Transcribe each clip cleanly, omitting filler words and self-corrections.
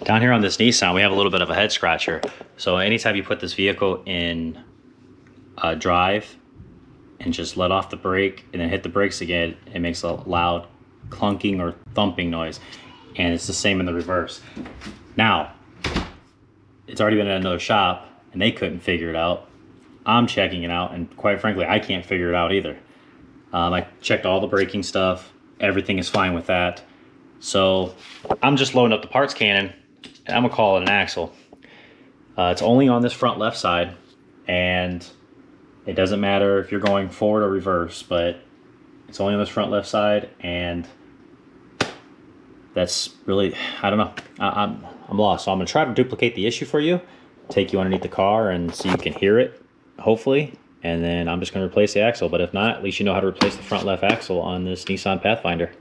Down here on this Nissan, we have a little bit of a head scratcher. So anytime you put this vehicle in drive and just let off the brake and then hit the brakes again, it makes a loud clunking or thumping noise. And it's the same in the reverse. Now, it's already been at another shop and they couldn't figure it out. I'm checking it out, and quite frankly, I can't figure it out either. I checked all the braking stuff. Everything is fine with that. So I'm just loading up the parts cannon, and I'm gonna call it an axle. It's only on this front left side, and it doesn't matter if you're going forward or reverse, but it's only on this front left side, and that's really, I don't know. I'm lost. So I'm gonna try to duplicate the issue for you, take you underneath the car and see if you can hear it, hopefully, and then I'm just gonna replace the axle. But if not, at least you know how to replace the front left axle on this Nissan Pathfinder.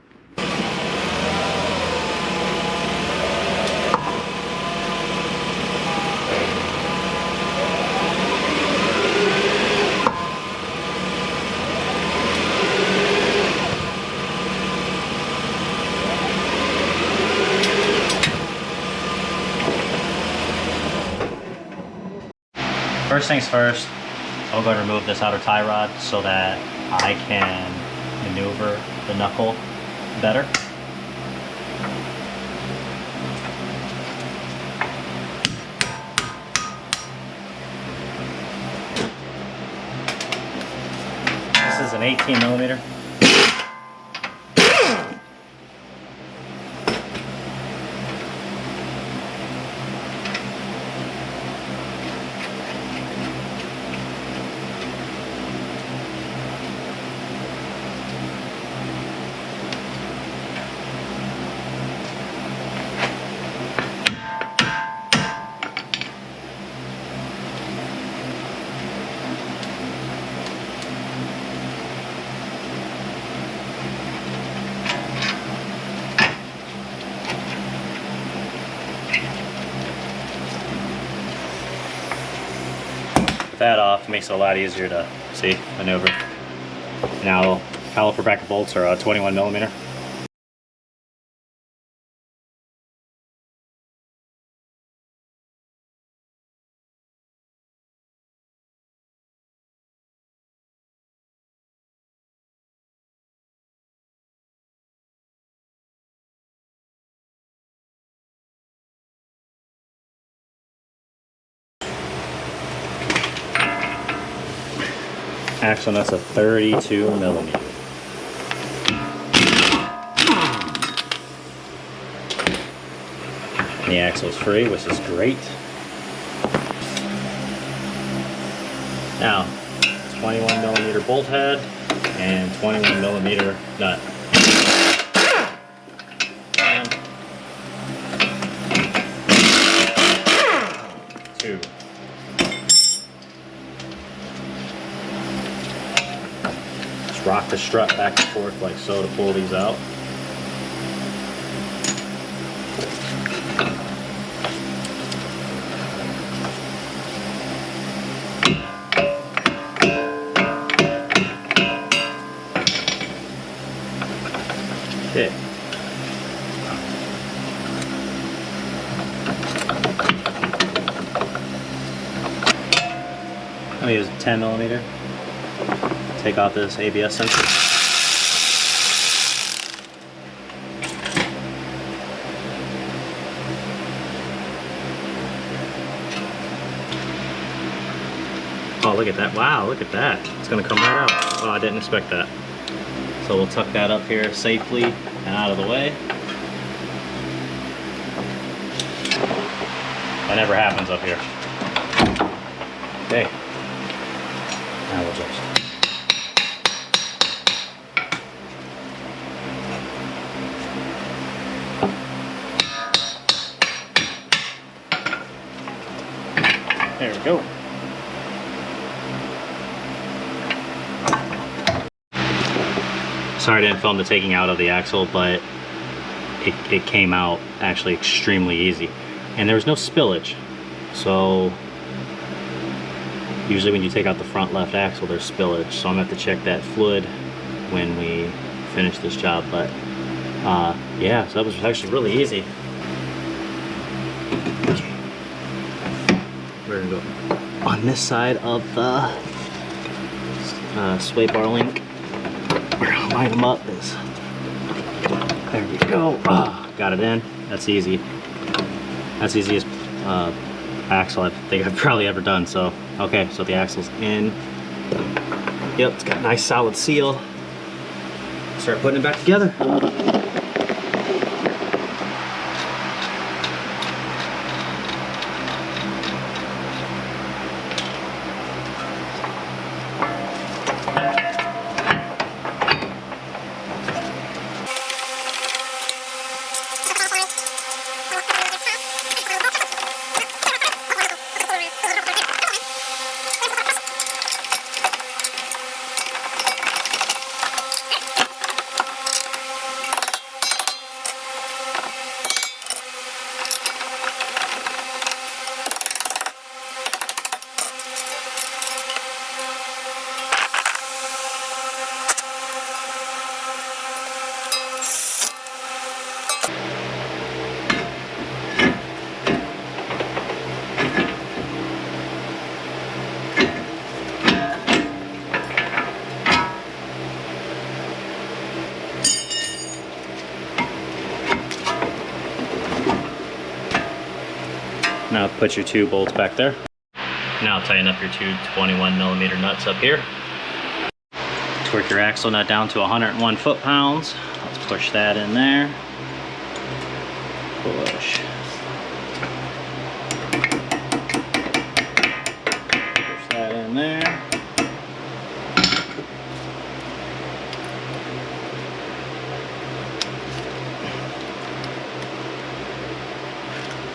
First things first, I'll go and remove this outer tie rod so that I can maneuver the knuckle better. This is an 18 millimeter. That off makes it a lot easier to see maneuver. Now caliper bracket bolts are 21 millimeter. Axle nuts are 32 millimeter. And the axle is free, which is great. Now, 21 millimeter bolt head and 21 millimeter nut. Two. Rock the strut back and forth like so to pull these out. Okay. I'm gonna use a 10 millimeter. Take off this ABS sensor. Oh, look at that. Wow, look at that. It's going to come right out. Oh, I didn't expect that. So we'll tuck that up here safely and out of the way. That never happens up here. Okay. Now we'll just... There we go. Sorry I didn't film the taking out of the axle, but it came out actually extremely easy. And there was no spillage. So usually when you take out the front left axle, there's spillage. So I'm gonna have to check that fluid when we finish this job. But yeah, so that was actually really easy. We're gonna go on this side of the sway bar link. We're gonna line them up. There we go. Got it in. That's easy. That's the easiest axle I think I've probably ever done. So, okay, so the axle's in. Yep, it's got a nice solid seal. Start putting it back together. Now put your two bolts back there. Now tighten up your two 21mm nuts up here. Torque your axle nut down to 101 foot-pounds. Let's push that in there. Push. Push that in there.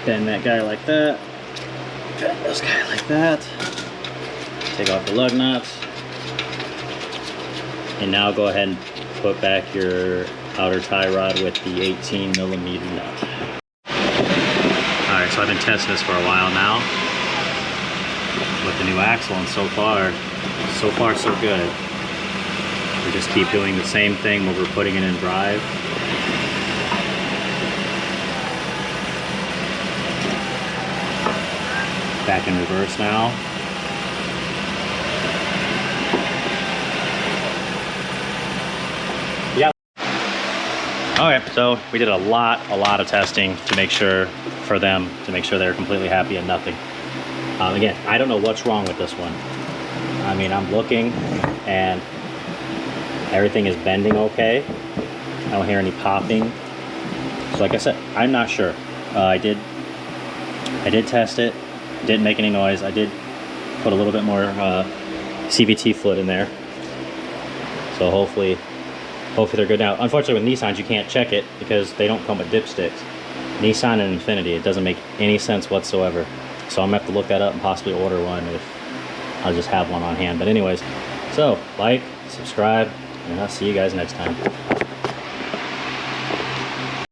Bend that guy like that. Bend this guy like that. Take off the lug nuts. And now go ahead and put back your outer tie rod with the 18mm nut. Alright, so I've been testing this for a while now with the new axle, and so far so good. We just keep doing the same thing when we're putting it in drive. Back in reverse now. Yeah. Okay, so we did a lot of testing to make sure they're completely happy and nothing. Again, I don't know what's wrong with this one. I mean, I'm looking and everything is bending okay. I don't hear any popping. So like I said, I'm not sure. I did test it. Didn't make any noise. I did put a little bit more CVT fluid in there. So hopefully they're good now. Unfortunately with Nissans you can't check it because they don't come with dipsticks. Nissan and Infiniti, it doesn't make any sense whatsoever. So I'm gonna have to look that up and possibly order one if I'll just have one on hand. But anyways, so like, subscribe, and I'll see you guys next time.